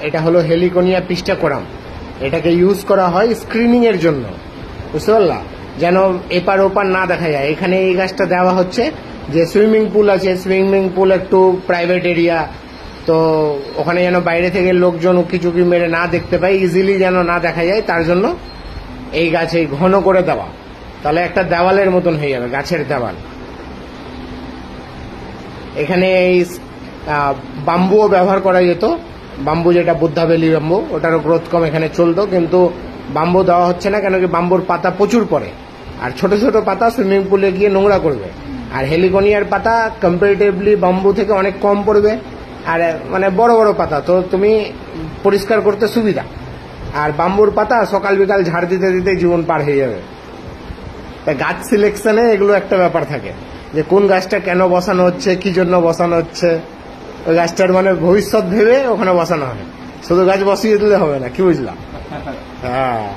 এটা হলো হেলিকোনিয়া পিস্টাকোরাম। এটাকে ইউজ করা হয় স্ক্রিনিং এর জন্য, বুঝতে পারলা, যেন এপার ওপার না দেখা যায়। এখানে এই গাছটা দেওয়া হচ্ছে যে সুইমিং পুল আছে, সুইমিং পুল একটু প্রাইভেট এরিয়া, তো ওখানে যেন বাইরে থেকে লোকজন উকি চুকি মেরে না দেখতে পায়, ইজিলি যেন না দেখা যায়, তার জন্য এই গাছ এই ঘন করে দেওয়া। তাহলে একটা দেওয়ালের মতন হয়ে যাবে, গাছের দেওয়াল। এখানে এই বাম্বুও ব্যবহার করা যেত, বাম্বু যেটা বুদ্ধাবেলি বাম্বু, ওটারও গ্রোথ কম এখানে চলতো, কিন্তু বাম্বু দেওয়া হচ্ছে না, কেন কি বাম্বুর পাতা প্রচুর পড়ে, আর ছোট ছোট পাতা সুইমিং পুলে গিয়ে নোংরা করবে। আর হেলিকোনিয়ার পাতা কম্পারেটিভলি বাম্বু থেকে অনেক কম পড়বে, আর মানে বড় বড় পাতা, তো তুমি পরিষ্কার করতে সুবিধা। আর বাম্বুর পাতা সকাল বিকাল ঝাড় দিতে দিতে জীবন পার হয়ে যাবে। তাই গাছ সিলেকশনে এগুলো একটা ব্যাপার থাকে, যে কোন গাছটা কেন বসানো হচ্ছে, কি জন্য বসানো হচ্ছে, ওই গাছটার মানে ভবিষ্যৎ ভেবে ওখানে বসানো হয়। শুধু গাছ বসিয়ে দিলে হবে না, কি বুঝলাম? হ্যাঁ।